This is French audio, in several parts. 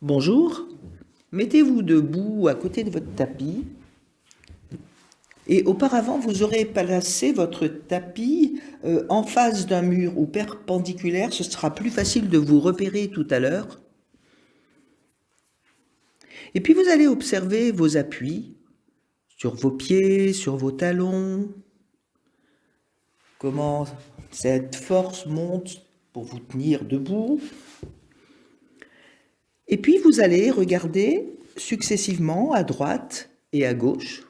Bonjour, mettez-vous debout à côté de votre tapis et auparavant vous aurez placé votre tapis en face d'un mur ou perpendiculaire, ce sera plus facile de vous repérer tout à l'heure. Et puis vous allez observer vos appuis sur vos pieds, sur vos talons, comment cette force monte pour vous tenir debout. Et puis vous allez regarder successivement à droite et à gauche.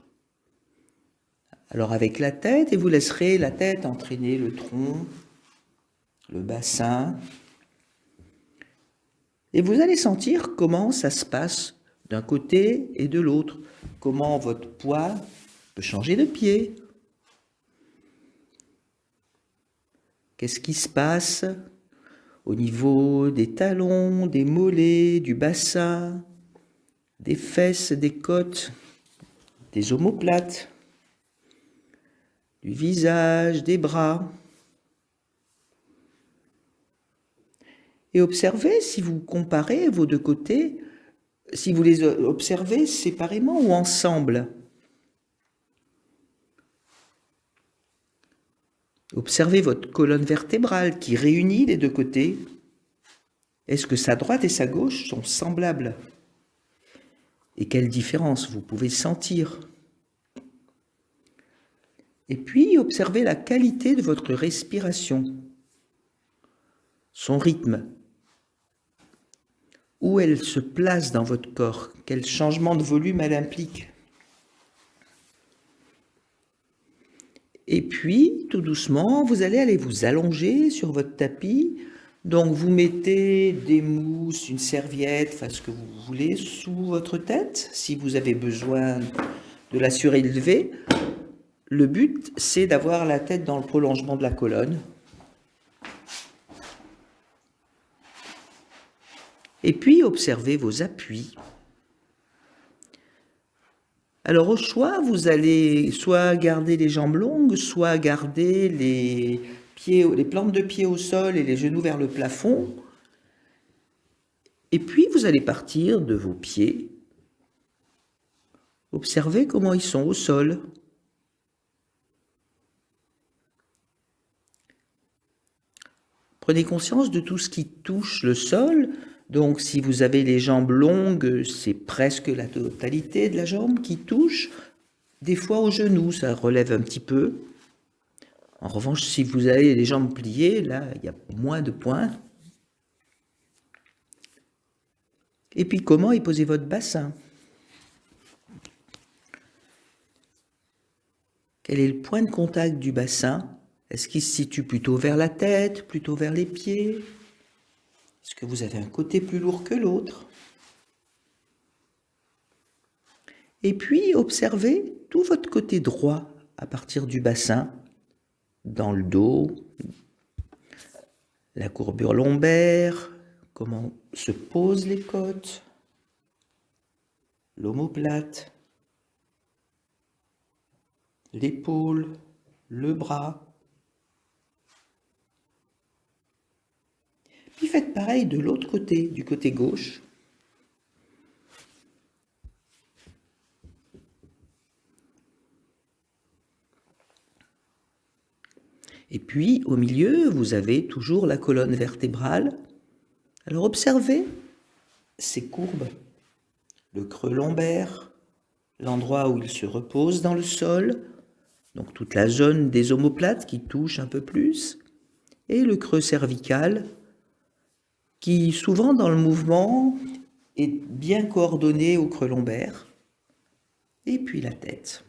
Alors avec la tête, et vous laisserez la tête entraîner le tronc, le bassin. Et vous allez sentir comment ça se passe d'un côté et de l'autre. Comment votre poids peut changer de pied. Qu'est-ce qui se passe au niveau des talons, des mollets, du bassin, des fesses, des côtes, des omoplates, du visage, des bras. Et observez si vous comparez vos deux côtés, si vous les observez séparément ou ensemble. Observez votre colonne vertébrale qui réunit les deux côtés. Est-ce que sa droite et sa gauche sont semblables? Et quelle différence vous pouvez sentir? Et puis, observez la qualité de votre respiration, son rythme, où elle se place dans votre corps, quel changement de volume elle implique. Et puis, tout doucement, vous allez aller vous allonger sur votre tapis. Donc, vous mettez des mousses, une serviette, enfin ce que vous voulez, sous votre tête, si vous avez besoin de la surélever. Le but, c'est d'avoir la tête dans le prolongement de la colonne. Et puis, observez vos appuis. Alors, au choix, vous allez soit garder les jambes longues, soit garder les plantes de pied au sol et les genoux vers le plafond. Et puis, vous allez partir de vos pieds. Observez comment ils sont au sol. Prenez conscience de tout ce qui touche le sol. Donc, si vous avez les jambes longues, c'est presque la totalité de la jambe qui touche. Des fois, au genou, ça relève un petit peu. En revanche, si vous avez les jambes pliées, là, il y a moins de points. Et puis, comment est posé votre bassin? Quel est le point de contact du bassin? Est-ce qu'il se situe plutôt vers la tête, plutôt vers les pieds? Est-ce que vous avez un côté plus lourd que l'autre? Et puis, observez tout votre côté droit à partir du bassin, dans le dos, la courbure lombaire, comment se posent les côtes, l'omoplate, l'épaule, le bras. Puis faites pareil de l'autre côté, du côté gauche. Et puis, au milieu, vous avez toujours la colonne vertébrale. Alors observez ces courbes, le creux lombaire, l'endroit où il se repose dans le sol, donc toute la zone des omoplates qui touche un peu plus, et le creux cervical, qui souvent dans le mouvement est bien coordonné au creux lombaire, et puis la tête.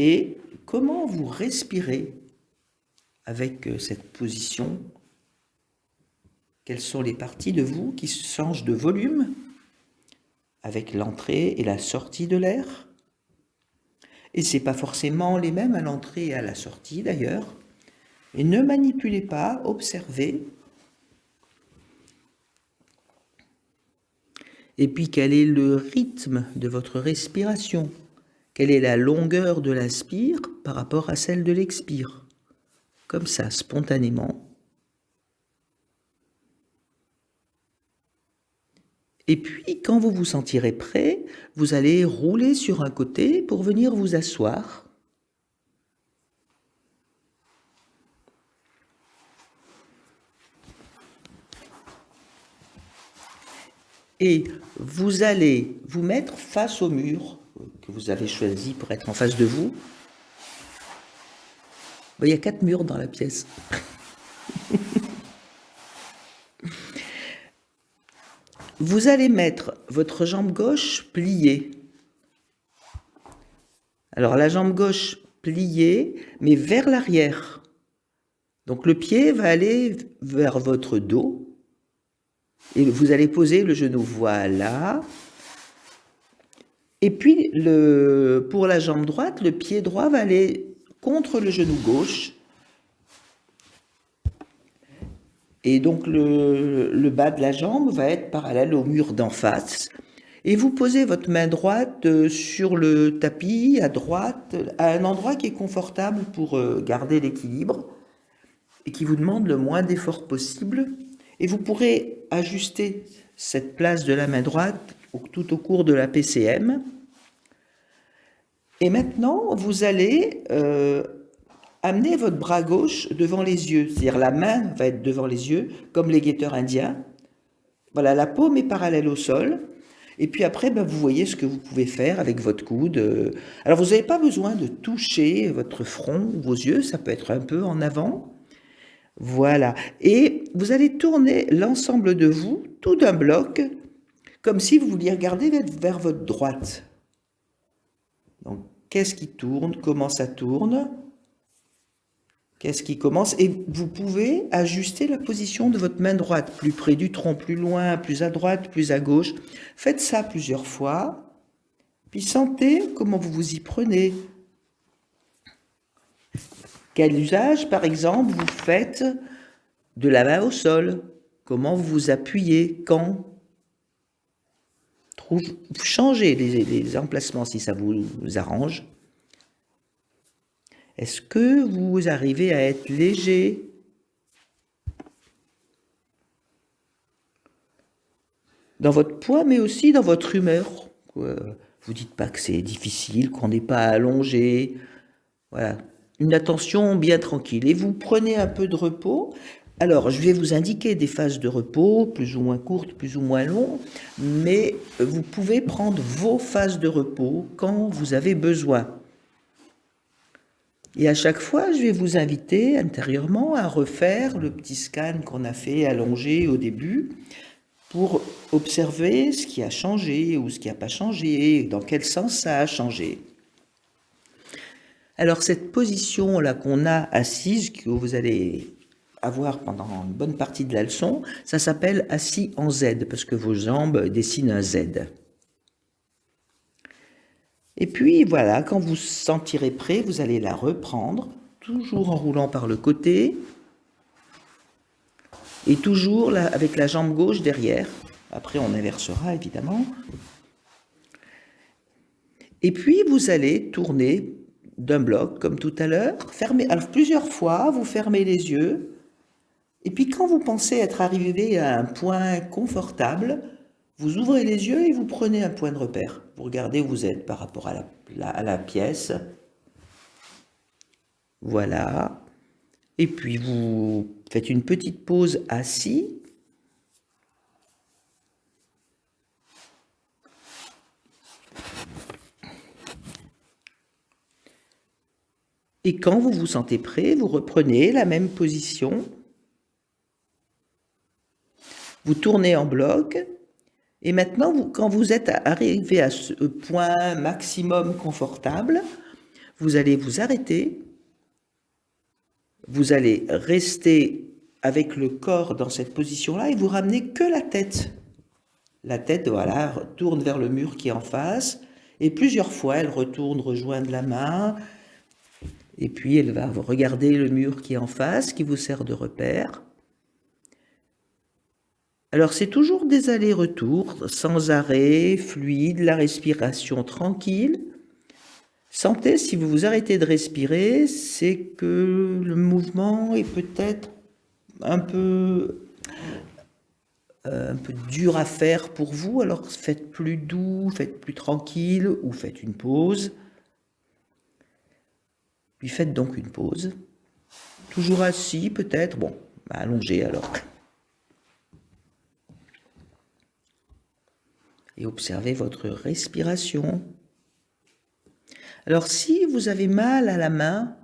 Et comment vous respirez avec cette position? Quelles sont les parties de vous qui changent de volume avec l'entrée et la sortie de l'air? Et ce n'est pas forcément les mêmes à l'entrée et à la sortie d'ailleurs. Et ne manipulez pas, observez. Et puis quel est le rythme de votre respiration? Quelle est la longueur de l'inspire par rapport à celle de l'expire? Comme ça, spontanément. Et puis, quand vous vous sentirez prêt, vous allez rouler sur un côté pour venir vous asseoir. Et vous allez vous mettre face au mur que vous avez choisi pour être en face de vous. Il y a 4 murs dans la pièce. Vous allez mettre votre jambe gauche pliée. Alors la jambe gauche pliée, mais vers l'arrière. Donc le pied va aller vers votre dos. Et vous allez poser le genou, voilà. Et puis, pour la jambe droite, le pied droit va aller contre le genou gauche. Et donc, le bas de la jambe va être parallèle au mur d'en face. Et vous posez votre main droite sur le tapis, à droite, à un endroit qui est confortable pour garder l'équilibre et qui vous demande le moins d'effort possible. Et vous pourrez ajuster cette place de la main droite tout au cours de la PCM. Et maintenant, vous allez amener votre bras gauche devant les yeux. C'est-à-dire la main va être devant les yeux, comme les guetteurs indiens. Voilà, la paume est parallèle au sol. Et puis après, vous voyez ce que vous pouvez faire avec votre coude. Alors, vous n'avez pas besoin de toucher votre front ou vos yeux. Ça peut être un peu en avant. Voilà. Et vous allez tourner l'ensemble de vous, tout d'un bloc, comme si vous vouliez regarder vers votre droite. Donc, qu'est-ce qui tourne? Comment ça tourne? Qu'est-ce qui commence? Et vous pouvez ajuster la position de votre main droite, plus près du tronc, plus loin, plus à droite, plus à gauche. Faites ça plusieurs fois, puis sentez comment vous vous y prenez. Quel usage, par exemple, vous faites de la main au sol? Comment vous vous appuyez? Quand? Changez les emplacements si ça vous arrange. Est-ce que vous arrivez à être léger? Dans votre poids, mais aussi dans votre humeur. Vous dites pas que c'est difficile, qu'on n'est pas allongé. Voilà, une attention bien tranquille. Et vous prenez un peu de repos. Alors, je vais vous indiquer des phases de repos, plus ou moins courtes, plus ou moins longues, mais vous pouvez prendre vos phases de repos quand vous avez besoin. Et à chaque fois, je vais vous inviter intérieurement à refaire le petit scan qu'on a fait allongé au début pour observer ce qui a changé ou ce qui n'a pas changé, dans quel sens ça a changé. Alors cette position-là qu'on a assise, que vous allez avoir pendant une bonne partie de la leçon, ça s'appelle assis en Z, parce que vos jambes dessinent un Z. Et puis voilà, quand vous sentirez prêt, vous allez la reprendre, toujours en roulant par le côté, et toujours là, avec la jambe gauche derrière. Après, on inversera, évidemment. Et puis, vous allez tourner d'un bloc, comme tout à l'heure. Alors, plusieurs fois, vous fermez les yeux. Et puis, quand vous pensez être arrivé à un point confortable, vous ouvrez les yeux et vous prenez un point de repère. Vous regardez où vous êtes par rapport à la pièce. Voilà. Et puis, vous faites une petite pause assis. Et quand vous vous sentez prêt, vous reprenez la même position. Vous tournez en bloc. Et maintenant, quand vous êtes arrivé à ce point maximum confortable, vous allez vous arrêter. Vous allez rester avec le corps dans cette position-là et vous ramenez que la tête. La tête, voilà, tourne vers le mur qui est en face. Et plusieurs fois, elle retourne rejoindre la main. Et puis, elle va regarder le mur qui est en face, qui vous sert de repère. Alors, c'est toujours des allers-retours, sans arrêt, fluide, la respiration tranquille. Sentez, si vous vous arrêtez de respirer, c'est que le mouvement est peut-être un peu un peu dur à faire pour vous, alors faites plus doux, faites plus tranquille ou faites une pause. Puis faites donc une pause. Toujours assis peut-être, bon, allongé alors. Et observez votre respiration. Alors si vous avez mal à la main,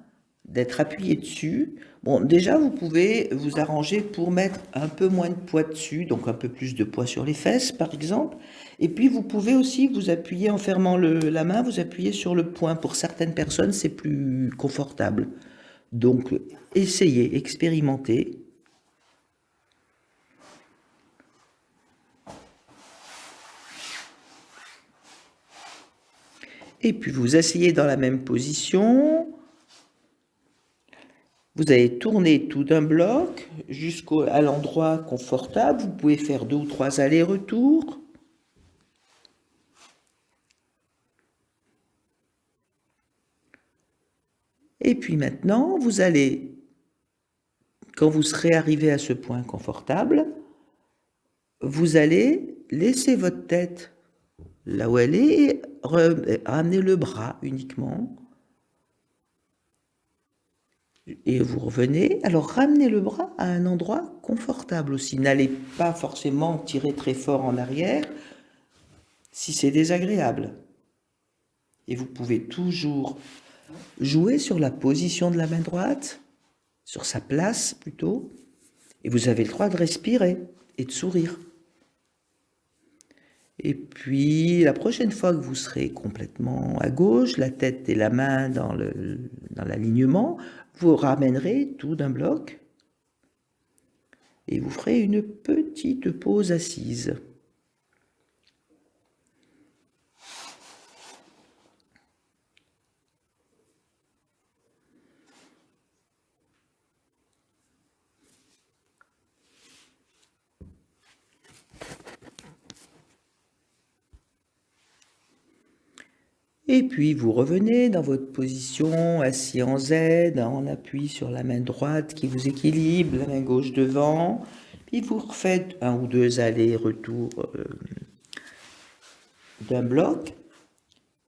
d'être appuyé dessus, bon déjà vous pouvez vous arranger pour mettre un peu moins de poids dessus, donc un peu plus de poids sur les fesses par exemple, et puis vous pouvez aussi vous appuyer en fermant la main, vous appuyez sur le poing. Pour certaines personnes c'est plus confortable, donc essayez, expérimentez. Et puis vous asseyez dans la même position. Vous allez tourner tout d'un bloc jusqu'à l'endroit confortable. Vous pouvez faire 2 ou 3 allers-retours. Et puis maintenant, vous allez, quand vous serez arrivé à ce point confortable, vous allez laisser votre tête là où elle est et ramener le bras uniquement. Et vous revenez, alors ramenez le bras à un endroit confortable aussi. N'allez pas forcément tirer très fort en arrière si c'est désagréable. Et vous pouvez toujours jouer sur la position de la main droite, sur sa place plutôt, et vous avez le droit de respirer et de sourire. Et puis la prochaine fois que vous serez complètement à gauche, la tête et la main dans l'alignement, vous ramènerez tout d'un bloc et vous ferez une petite pause assise. Et puis vous revenez dans votre position assis en Z, en appui sur la main droite qui vous équilibre, la main gauche devant. Puis vous refaites 1 ou 2 allers-retours d'un bloc.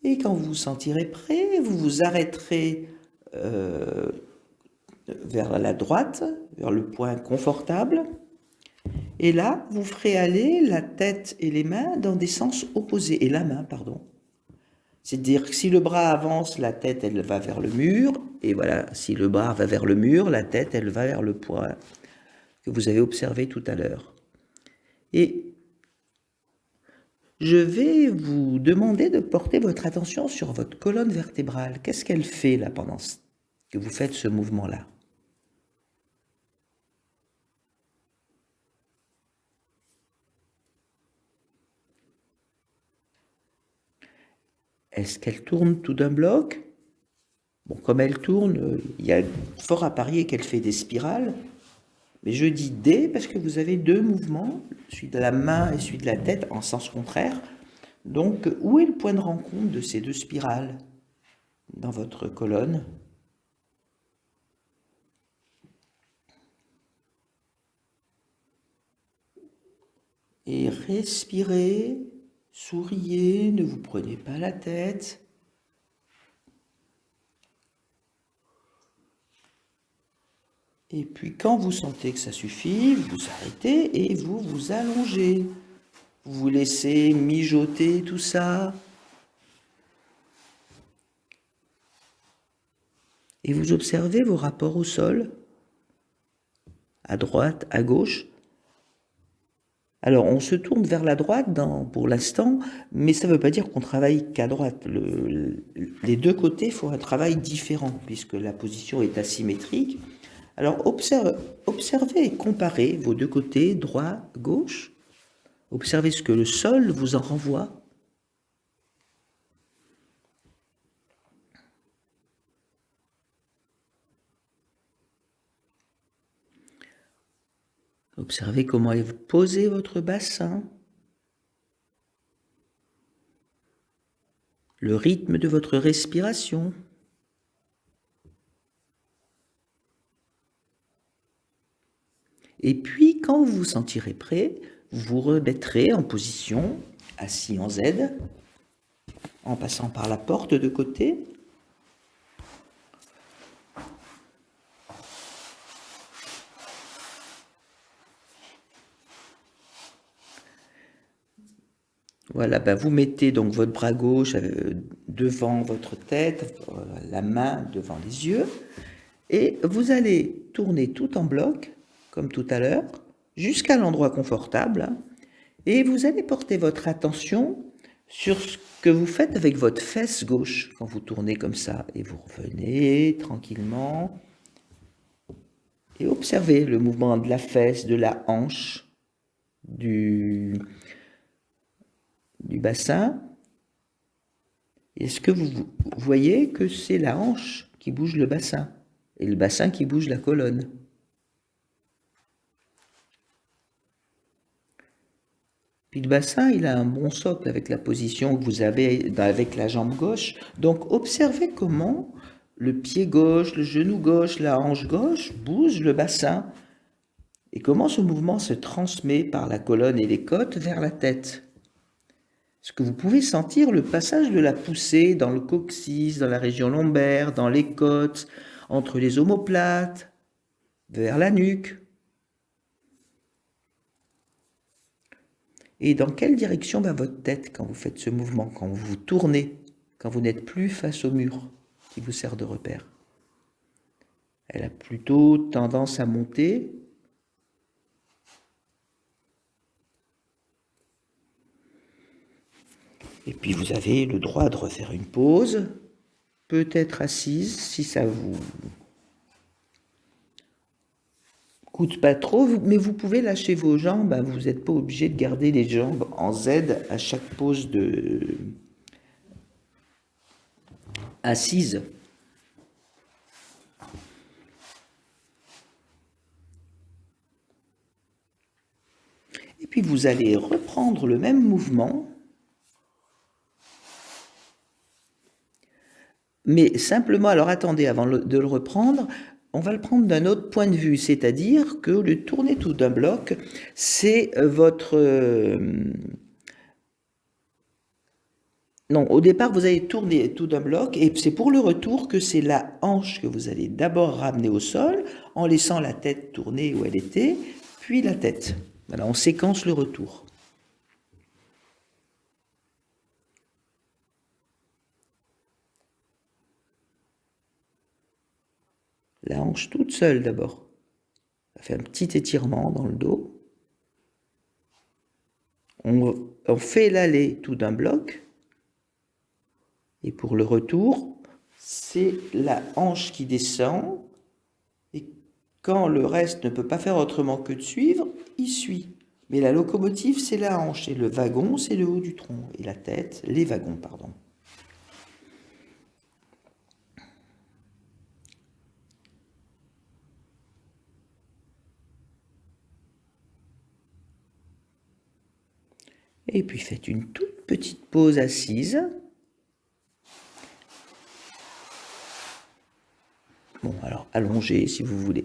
Et quand vous vous sentirez prêt, vous vous arrêterez vers la droite, vers le point confortable. Et là, vous ferez aller la tête et les mains dans des sens opposés, et la main, pardon. C'est-à-dire que si le bras avance, la tête, elle va vers le mur, et voilà, si le bras va vers le mur, la tête, elle va vers le point que vous avez observé tout à l'heure. Et je vais vous demander de porter votre attention sur votre colonne vertébrale. Qu'est-ce qu'elle fait là pendant que vous faites ce mouvement-là ? Est-ce qu'elle tourne tout d'un bloc ? Bon, comme elle tourne, il y a fort à parier qu'elle fait des spirales. Mais je dis des parce que vous avez 2 mouvements, celui de la main et celui de la tête en sens contraire. Donc, où est le point de rencontre de ces 2 spirales dans votre colonne ? Et respirez, souriez, ne vous prenez pas la tête. Et puis quand vous sentez que ça suffit, vous arrêtez et vous vous allongez. Vous vous laissez mijoter tout ça. Et vous observez vos rapports au sol, à droite, à gauche. Alors on se tourne vers la droite pour l'instant, mais ça ne veut pas dire qu'on travaille qu'à droite. Les 2 côtés font un travail différent puisque la position est asymétrique. Alors observez et comparez vos 2 côtés, droit, gauche. Observez ce que le sol vous en renvoie. Observez comment est posé votre bassin, le rythme de votre respiration. Et puis, quand vous vous sentirez prêt, vous vous remettrez en position, assis en Z, en passant par la porte de côté. Voilà, ben vous mettez donc votre bras gauche devant votre tête, la main devant les yeux, et vous allez tourner tout en bloc, comme tout à l'heure, jusqu'à l'endroit confortable, et vous allez porter votre attention sur ce que vous faites avec votre fesse gauche quand vous tournez comme ça, et vous revenez tranquillement, et observez le mouvement de la fesse, de la hanche, du bassin. Est-ce que vous voyez que c'est la hanche qui bouge le bassin et le bassin qui bouge la colonne? Puis le bassin, il a un bon socle avec la position que vous avez avec la jambe gauche. Donc observez comment le pied gauche, le genou gauche, la hanche gauche bougent le bassin et comment ce mouvement se transmet par la colonne et les côtes vers la tête. Est-ce que vous pouvez sentir le passage de la poussée dans le coccyx, dans la région lombaire, dans les côtes, entre les omoplates, vers la nuque? Et dans quelle direction va votre tête quand vous faites ce mouvement, quand vous vous tournez, quand vous n'êtes plus face au mur qui vous sert de repère? Elle a plutôt tendance à monter. Et puis vous avez le droit de refaire une pause, peut-être assise si ça vous coûte pas trop, mais vous pouvez lâcher vos jambes, vous n'êtes pas obligé de garder les jambes en Z à chaque pose assise. Et puis vous allez reprendre le même mouvement, mais simplement, alors attendez, avant de le reprendre, on va le prendre d'un autre point de vue, c'est-à-dire que le tourner tout d'un bloc, c'est votre... Non, au départ, vous allez tourner tout d'un bloc, et c'est pour le retour que c'est la hanche que vous allez d'abord ramener au sol, en laissant la tête tourner où elle était, puis la tête. Voilà, on séquence le retour. La hanche toute seule d'abord. On fait un petit étirement dans le dos. On fait l'aller tout d'un bloc. Et pour le retour, c'est la hanche qui descend. Et quand le reste ne peut pas faire autrement que de suivre, il suit. Mais la locomotive, c'est la hanche. Et le wagon, c'est le haut du tronc. Et la tête, les wagons, pardon. Et puis faites une toute petite pause assise. Bon, alors allongez si vous voulez.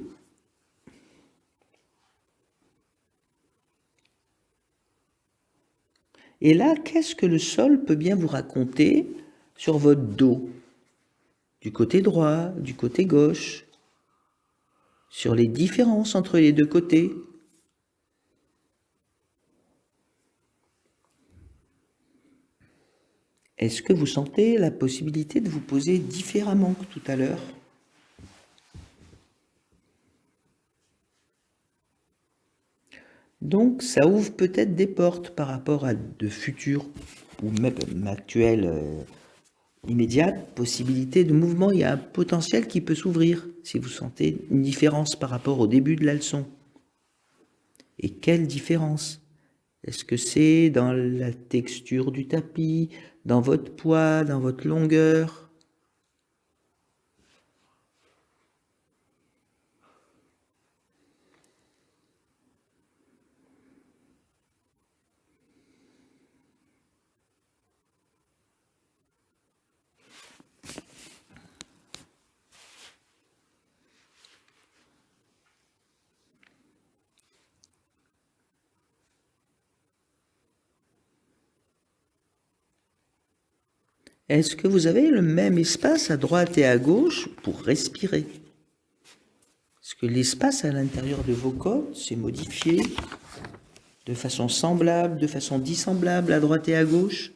Et là, qu'est-ce que le sol peut bien vous raconter sur votre dos? Du côté droit, du côté gauche, sur les différences entre les deux côtés. Est-ce que vous sentez la possibilité de vous poser différemment que tout à l'heure? Donc ça ouvre peut-être des portes par rapport à de futures ou même actuelles immédiates possibilités de mouvement. Il y a un potentiel qui peut s'ouvrir si vous sentez une différence par rapport au début de la leçon. Et quelle différence? Est-ce que c'est dans la texture du tapis, dans votre poids, dans votre longueur? Est-ce que vous avez le même espace à droite et à gauche pour respirer? Est-ce que l'espace à l'intérieur de vos côtes s'est modifié de façon semblable, de façon dissemblable à droite et à gauche?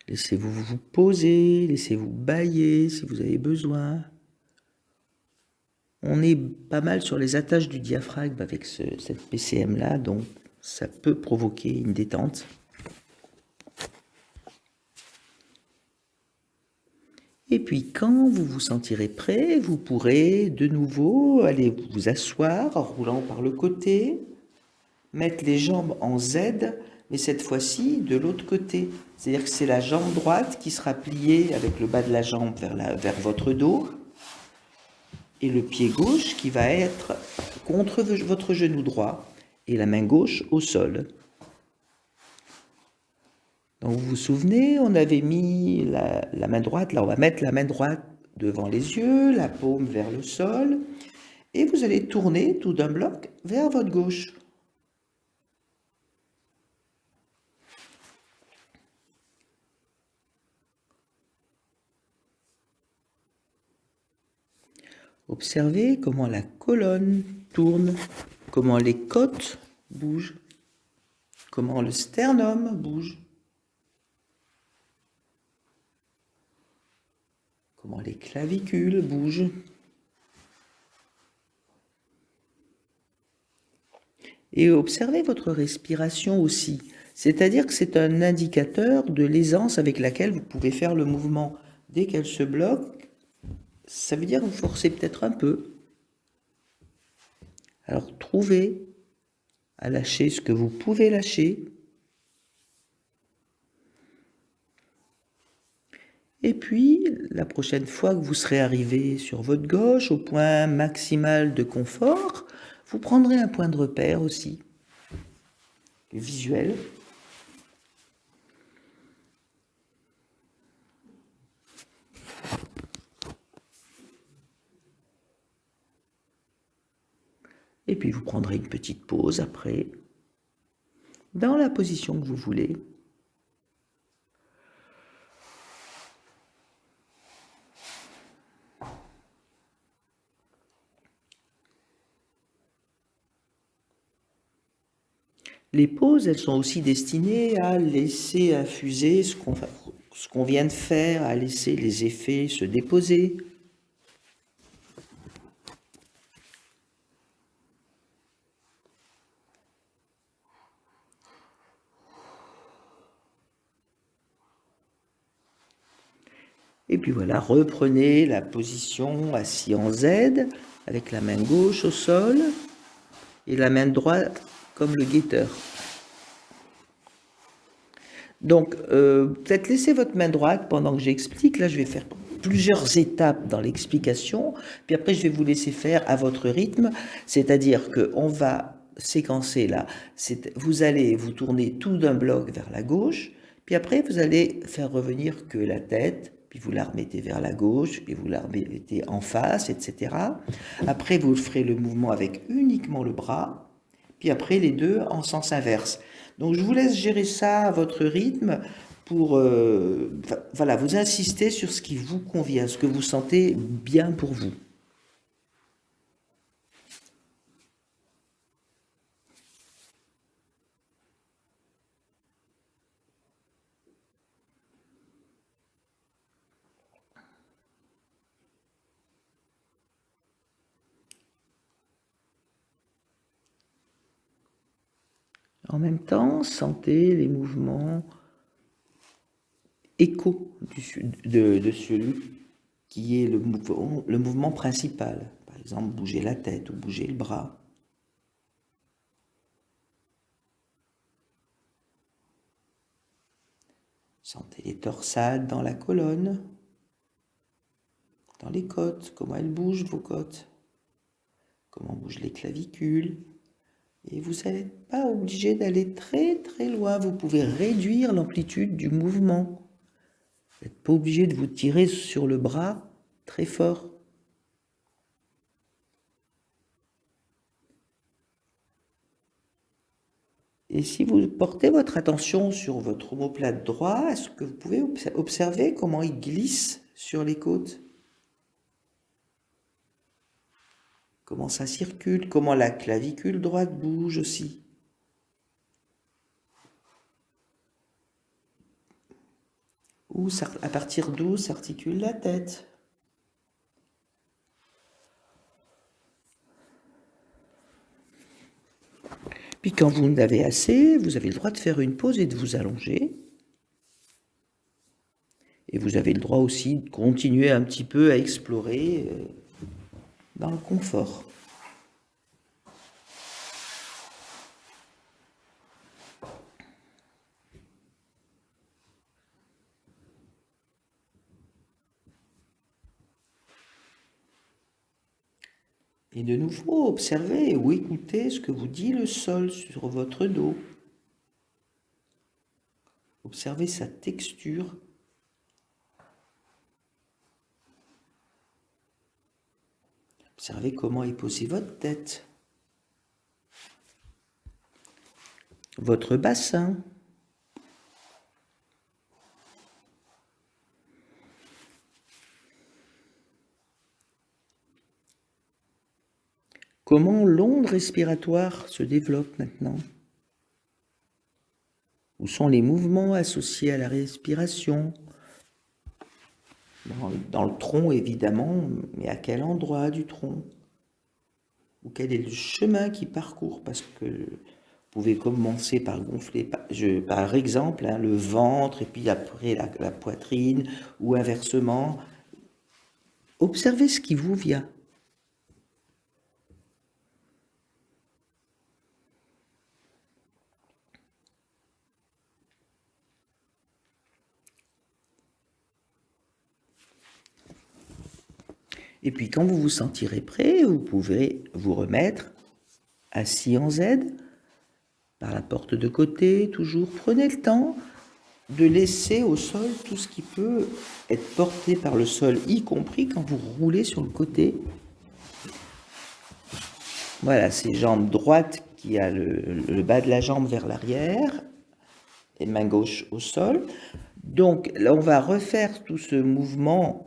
Laissez-vous vous poser, laissez-vous bâiller si vous avez besoin. On est pas mal sur les attaches du diaphragme avec cette PCM-là, donc ça peut provoquer une détente. Et puis quand vous vous sentirez prêt, vous pourrez de nouveau aller vous asseoir en roulant par le côté, mettre les jambes en Z, mais cette fois-ci de l'autre côté. C'est-à-dire que c'est la jambe droite qui sera pliée avec le bas de la jambe vers votre dos, et le pied gauche qui va être contre votre genou droit, et la main gauche au sol. Donc vous vous souvenez, on avait mis la main droite, là on va mettre la main droite devant les yeux, la paume vers le sol, et vous allez tourner tout d'un bloc vers votre gauche. Observez comment la colonne tourne, comment les côtes bougent, comment le sternum bouge, comment les clavicules bougent. Et observez votre respiration aussi, c'est-à-dire que c'est un indicateur de l'aisance avec laquelle vous pouvez faire le mouvement. Dès qu'elle se bloque, ça veut dire que vous forcez peut-être un peu. Alors trouvez à lâcher ce que vous pouvez lâcher. Et puis, la prochaine fois que vous serez arrivé sur votre gauche, au point maximal de confort, vous prendrez un point de repère aussi, visuel. Et puis vous prendrez une petite pause après, dans la position que vous voulez. Les pauses, elles sont aussi destinées à laisser infuser ce qu'on vient de faire, à laisser les effets se déposer. Et puis voilà, reprenez la position assis en Z, avec la main gauche au sol et la main droite comme le guetteur. Donc, peut-être laissez votre main droite pendant que j'explique. Là, je vais faire plusieurs étapes dans l'explication, puis après, je vais vous laisser faire à votre rythme, c'est-à-dire qu'on va séquencer là. Vous allez vous tourner tout d'un bloc vers la gauche, puis après, vous allez faire revenir que la tête, puis vous la remettez vers la gauche, puis vous la remettez en face, etc. Après, vous ferez le mouvement avec uniquement le bras, puis après les deux en sens inverse. Donc je vous laisse gérer ça à votre rythme pour voilà, vous insister sur ce qui vous convient, ce que vous sentez bien pour vous. En même temps, sentez les mouvements échos de celui qui est le mouvement principal. Par exemple, bouger la tête ou bouger le bras. Sentez les torsades dans la colonne, dans les côtes, comment elles bougent vos côtes, comment bougent les clavicules. Et vous n'êtes pas obligé d'aller très très loin, vous pouvez réduire l'amplitude du mouvement. Vous n'êtes pas obligé de vous tirer sur le bras très fort. Et si vous portez votre attention sur votre omoplate droit, est-ce que vous pouvez observer comment il glisse sur les côtes? Comment ça circule? Comment la clavicule droite bouge aussi? À partir d'où s'articule la tête? Puis quand vous en avez assez, vous avez le droit de faire une pause et de vous allonger. Et vous avez le droit aussi de continuer un petit peu à explorer dans le confort. Et de nouveau, observez ou écoutez ce que vous dit le sol sur votre dos. Observez sa texture. Observez comment est posée votre tête. Votre bassin. Comment l'onde respiratoire se développe maintenant? Où sont les mouvements associés à la respiration? Dans le tronc, évidemment, mais à quel endroit du tronc? Ou quel est le chemin qu'il parcourt? Parce que vous pouvez commencer par gonfler, par exemple, le ventre, et puis après la poitrine, ou inversement. Observez ce qui vous vient. Et puis quand vous vous sentirez prêt, vous pouvez vous remettre assis en Z, par la porte de côté, toujours. Prenez le temps de laisser au sol tout ce qui peut être porté par le sol, y compris quand vous roulez sur le côté. Voilà, c'est jambe droite qui a le bas de la jambe vers l'arrière et main gauche au sol. Donc là, on va refaire tout ce mouvement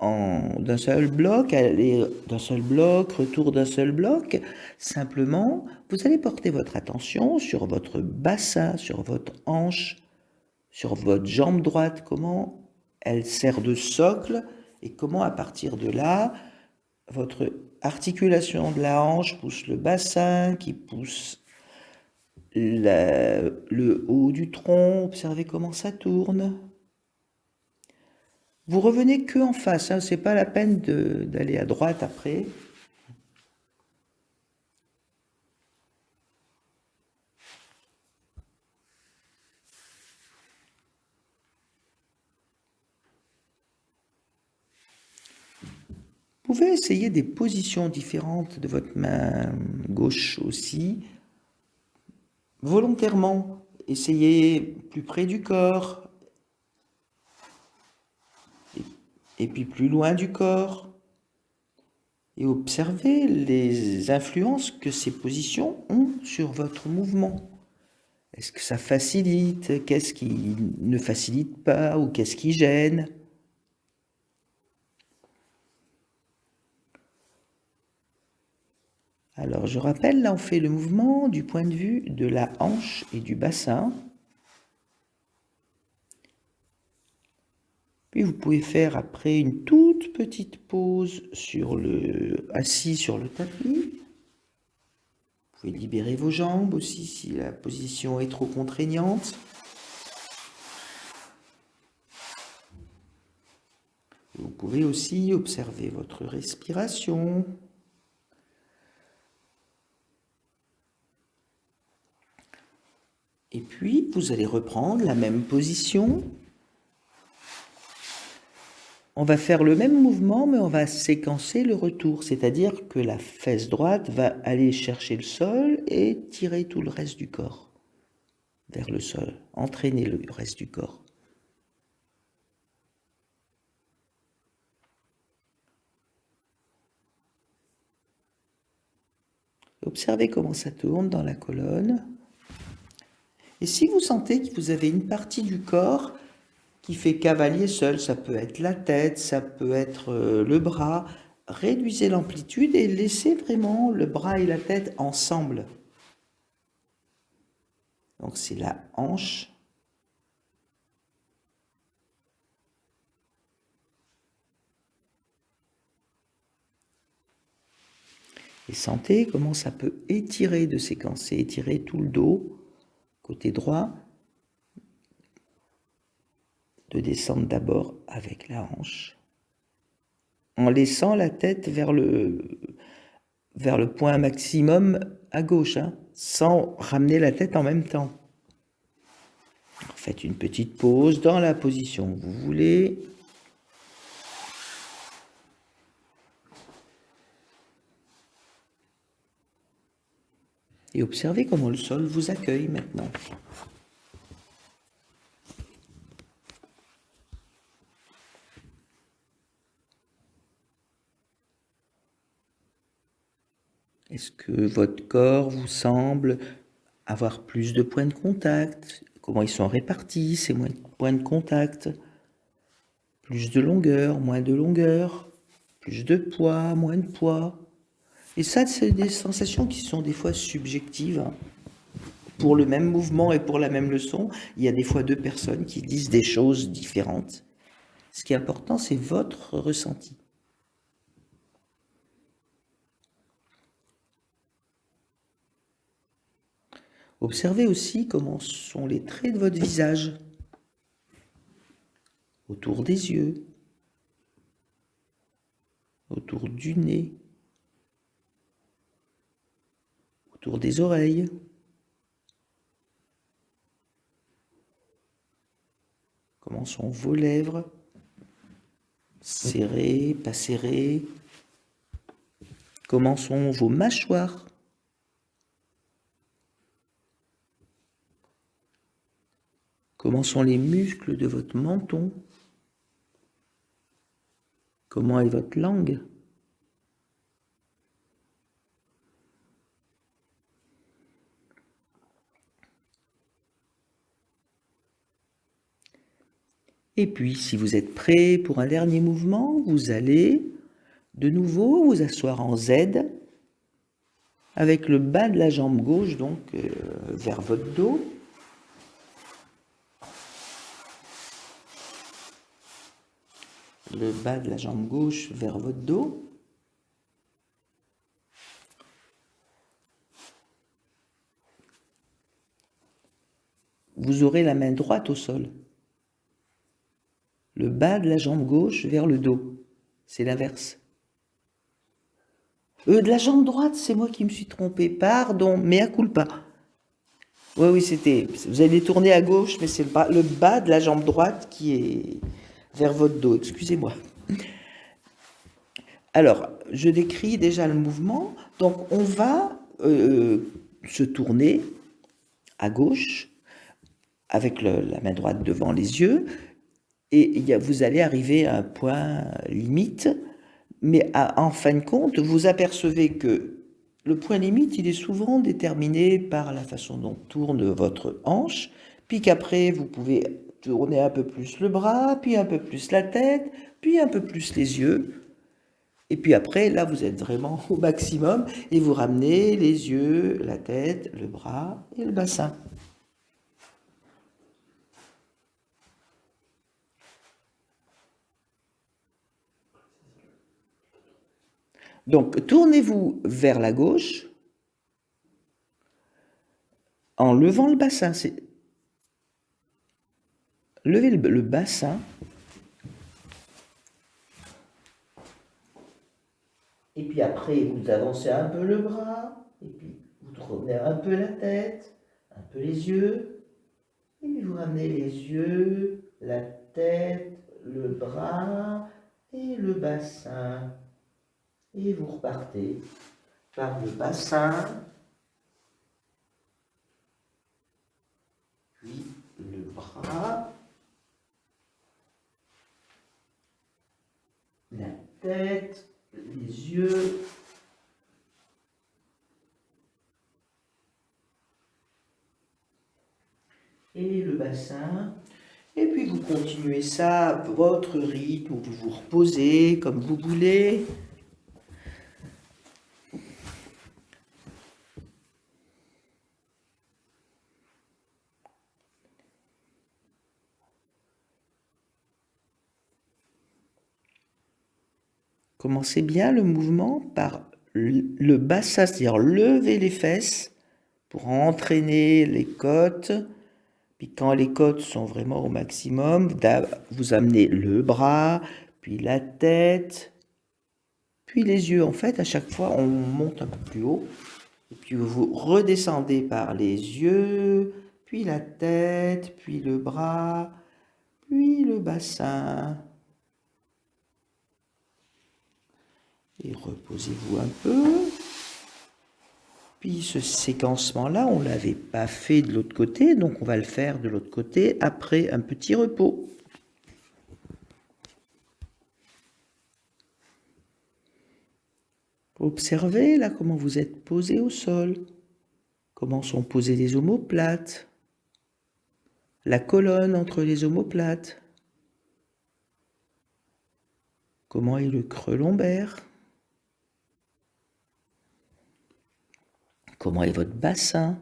d'un seul bloc, aller d'un seul bloc, retour d'un seul bloc. Simplement, vous allez porter votre attention sur votre bassin, sur votre hanche, sur votre jambe droite, comment elle sert de socle et comment à partir de là, votre articulation de la hanche pousse le bassin, qui pousse le haut du tronc. Observez comment ça tourne. Vous revenez que en face, c'est pas la peine d'aller à droite après. Vous pouvez essayer des positions différentes de votre main gauche aussi. Volontairement, essayez plus près du corps et puis plus loin du corps. Et observez les influences que ces positions ont sur votre mouvement. Est-ce que ça facilite? Qu'est-ce qui ne facilite pas ou qu'est-ce qui gêne? Alors, je rappelle, là, on fait le mouvement du point de vue de la hanche et du bassin. Puis, vous pouvez faire après une toute petite pause assis sur le tapis. Vous pouvez libérer vos jambes aussi si la position est trop contraignante. Vous pouvez aussi observer votre respiration. Et puis, vous allez reprendre la même position. On va faire le même mouvement, mais on va séquencer le retour. C'est-à-dire que la fesse droite va aller chercher le sol et tirer tout le reste du corps vers le sol. Entraîner le reste du corps. Observez comment ça tourne dans la colonne. Et si vous sentez que vous avez une partie du corps qui fait cavalier seul, ça peut être la tête, ça peut être le bras, réduisez l'amplitude et laissez vraiment le bras et la tête ensemble. Donc c'est la hanche. Et sentez comment ça peut étirer, de séquencer, étirer tout le dos, côté droit, de descendre d'abord avec la hanche, en laissant la tête vers le point maximum à gauche, hein, sans ramener la tête en même temps. Faites une petite pause dans la position que vous voulez. Et observez comment le sol vous accueille maintenant. Est-ce que votre corps vous semble avoir plus de points de contact? Comment ils sont répartis, ces points de contact? Plus de longueur, moins de longueur? Plus de poids, moins de poids? Et ça, c'est des sensations qui sont des fois subjectives, hein. Pour le même mouvement et pour la même leçon, il y a des fois deux personnes qui disent des choses différentes. Ce qui est important, c'est votre ressenti. Observez aussi comment sont les traits de votre visage, autour des yeux, autour du nez, autour des oreilles. Comment sont vos lèvres, serrées, pas serrées? Comment sont vos mâchoires? Comment sont les muscles de votre menton? Comment est votre langue? Et puis, si vous êtes prêt pour un dernier mouvement, vous allez de nouveau vous asseoir en Z, avec le bas de la jambe gauche, donc vers votre dos. Le bas de la jambe gauche vers votre dos. Vous aurez la main droite au sol. Le bas de la jambe gauche vers le dos. C'est l'inverse. De la jambe droite, c'est moi qui me suis trompé. Pardon, mea culpa. Oui, c'était... Vous allez tourner à gauche, mais c'est le bas de la jambe droite qui est vers votre dos. Excusez-moi. Alors, je décris déjà le mouvement. Donc, on va se tourner à gauche avec la main droite devant les yeux. Et vous allez arriver à un point limite. Mais en fin de compte, vous apercevez que le point limite, il est souvent déterminé par la façon dont tourne votre hanche, puis qu'après, vous pouvez tourner un peu plus le bras, puis un peu plus la tête, puis un peu plus les yeux. Et puis après, là, vous êtes vraiment au maximum et vous ramenez les yeux, la tête, le bras et le bassin. Donc, tournez-vous vers la gauche en levant le bassin. Levez le bassin. Et puis après, vous avancez un peu le bras. Et puis, vous tournez un peu la tête, un peu les yeux. Et puis, vous ramenez les yeux, la tête, le bras et le bassin. Et vous repartez par le bassin, puis le bras, la tête, les yeux, et le bassin. Et puis vous continuez ça à votre rythme, vous vous reposez comme vous voulez. Commencez bien le mouvement par le bassin, c'est-à-dire lever les fesses pour entraîner les côtes. Puis quand les côtes sont vraiment au maximum, vous amenez le bras, puis la tête, puis les yeux. En fait, à chaque fois, on monte un peu plus haut. Et puis vous redescendez par les yeux, puis la tête, puis le bras, puis le bassin. Et reposez-vous un peu. Puis ce séquencement-là, on ne l'avait pas fait de l'autre côté, donc on va le faire de l'autre côté après un petit repos. Observez là comment vous êtes posé au sol, comment sont posées les omoplates, la colonne entre les omoplates, comment est le creux lombaire, comment est votre bassin,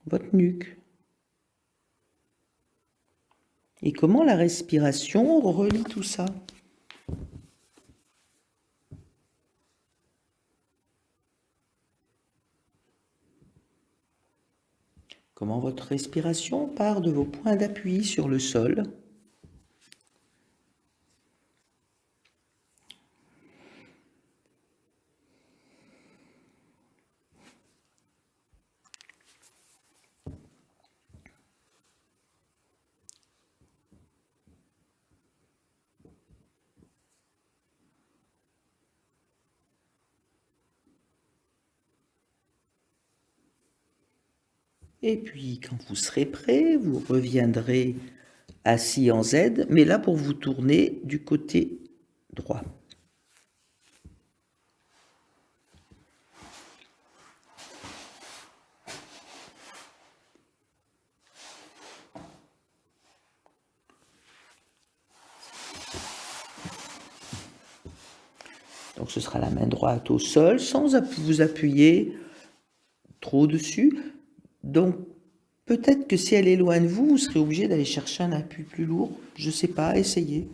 votre nuque. Et comment la respiration relie tout ça. Comment votre respiration part de vos points d'appui sur le sol. Et puis, quand vous serez prêt, vous reviendrez assis en Z, mais là pour vous tourner du côté droit. Donc ce sera la main droite au sol, sans vous appuyer trop dessus. Donc peut-être que si elle est loin de vous, vous serez obligé d'aller chercher un appui plus lourd. Je ne sais pas, essayez.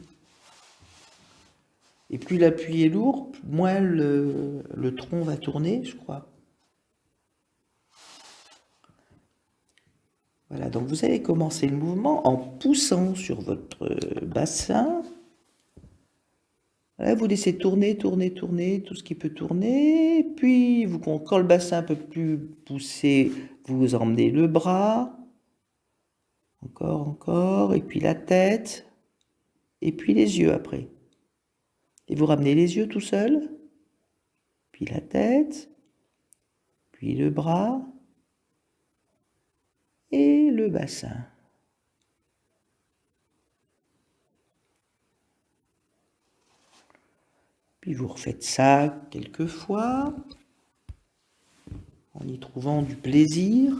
Et plus l'appui est lourd, moins le tronc va tourner, je crois. Voilà, donc vous allez commencer le mouvement en poussant sur votre bassin. Là, vous laissez tourner, tourner, tourner, tout ce qui peut tourner. Puis, quand le bassin un peu plus poussé, vous emmenez le bras. Encore, encore. Et puis la tête. Et puis les yeux après. Et vous ramenez les yeux tout seul. Puis la tête. Puis le bras. Et le bassin. Puis vous refaites ça quelques fois. En y trouvant du plaisir.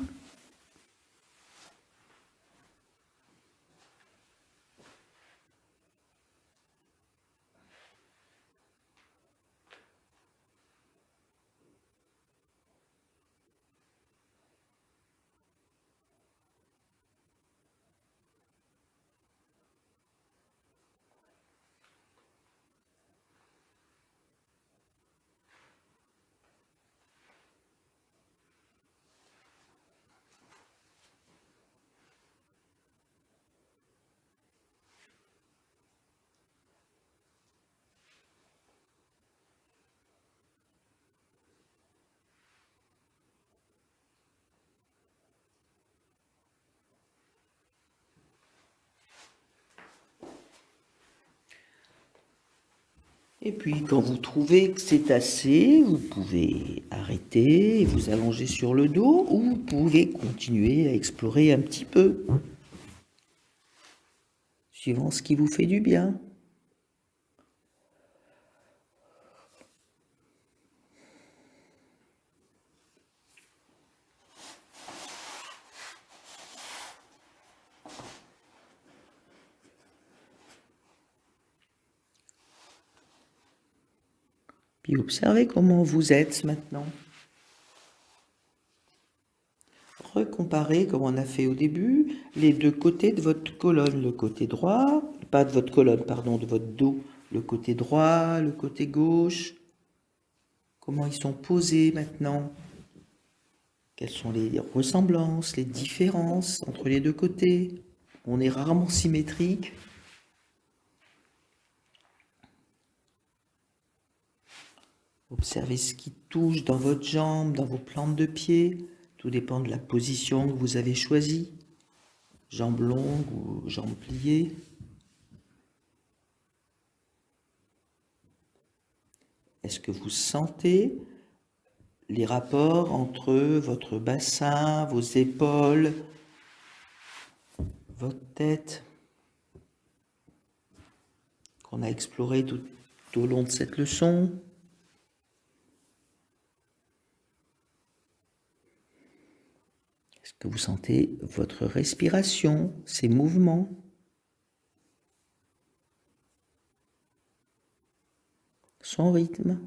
Et puis, quand vous trouvez que c'est assez, vous pouvez arrêter et vous allonger sur le dos ou vous pouvez continuer à explorer un petit peu, suivant ce qui vous fait du bien. Puis observez comment vous êtes maintenant. Recomparez, comme on a fait au début, les deux côtés de votre colonne. Le côté droit, pas de votre colonne, pardon, de votre dos. Le côté droit, le côté gauche. Comment ils sont posés maintenant? Quelles sont les ressemblances, les différences entre les deux côtés? On est rarement symétrique. Observez ce qui touche dans votre jambe, dans vos plantes de pied. Tout dépend de la position que vous avez choisie. Jambes longues ou jambes pliées. Est-ce que vous sentez les rapports entre votre bassin, vos épaules, votre tête, qu'on a exploré tout au long de cette leçon? Est-ce que vous sentez votre respiration, ses mouvements? Son rythme?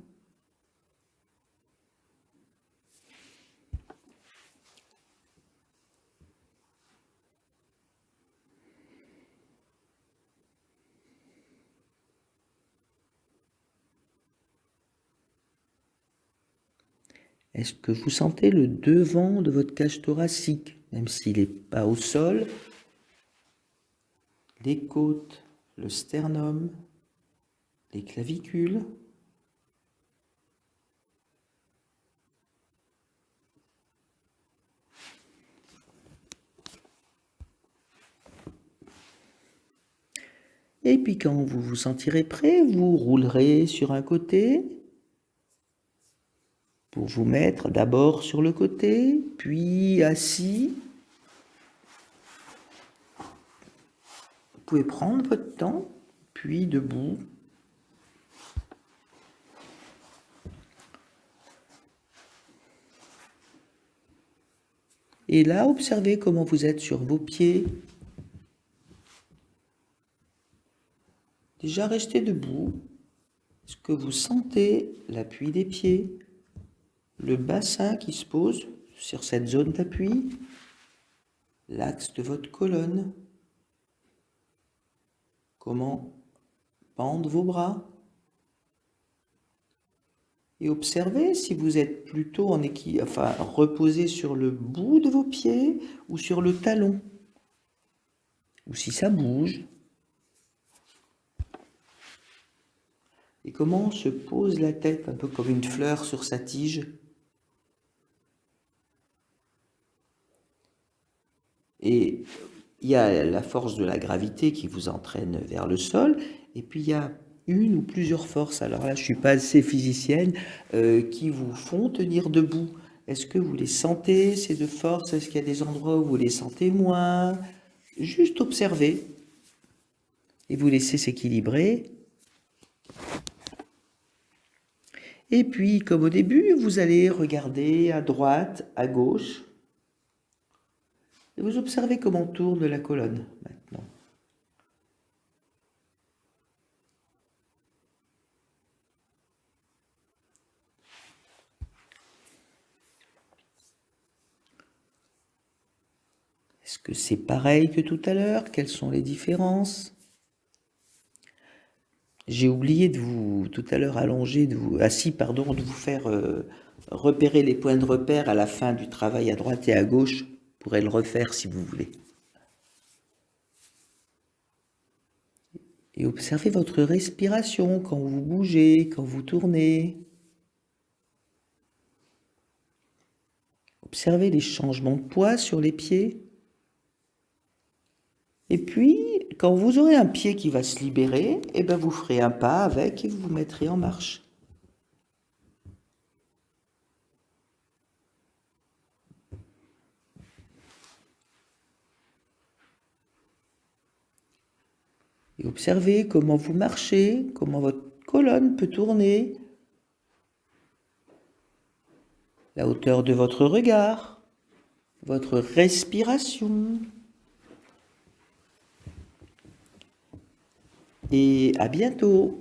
Est-ce que vous sentez le devant de votre cage thoracique, même s'il n'est pas au sol? Les côtes, le sternum, les clavicules. Et puis quand vous vous sentirez prêt, vous roulerez sur un côté pour vous mettre d'abord sur le côté, puis assis. Vous pouvez prendre votre temps, puis debout. Et là, observez comment vous êtes sur vos pieds. Déjà, restez debout. Est-ce que vous sentez l'appui des pieds, le bassin qui se pose sur cette zone d'appui, l'axe de votre colonne? Comment pendent vos bras? Et observez si vous êtes plutôt reposé sur le bout de vos pieds ou sur le talon, ou si ça bouge. Et comment se pose la tête, un peu comme une fleur sur sa tige. Et il y a la force de la gravité qui vous entraîne vers le sol, et puis il y a une ou plusieurs forces, alors là je ne suis pas assez physicienne, qui vous font tenir debout. Est-ce que vous les sentez, ces deux forces? Est-ce qu'il y a des endroits où vous les sentez moins? Juste observez, et vous laissez s'équilibrer. Et puis, comme au début, vous allez regarder à droite, à gauche, et vous observez comment tourne la colonne maintenant. Est-ce que c'est pareil que tout à l'heure? Quelles sont les différences? J'ai oublié de vous, tout à l'heure, de vous faire repérer les points de repère à la fin du travail à droite et à gauche. Vous pourrez le refaire si vous voulez. Et observez votre respiration quand vous bougez, quand vous tournez. Observez les changements de poids sur les pieds. Et puis, quand vous aurez un pied qui va se libérer, eh ben vous ferez un pas avec et vous vous mettrez en marche. Et observez comment vous marchez, comment votre colonne peut tourner, la hauteur de votre regard, votre respiration. Et à bientôt.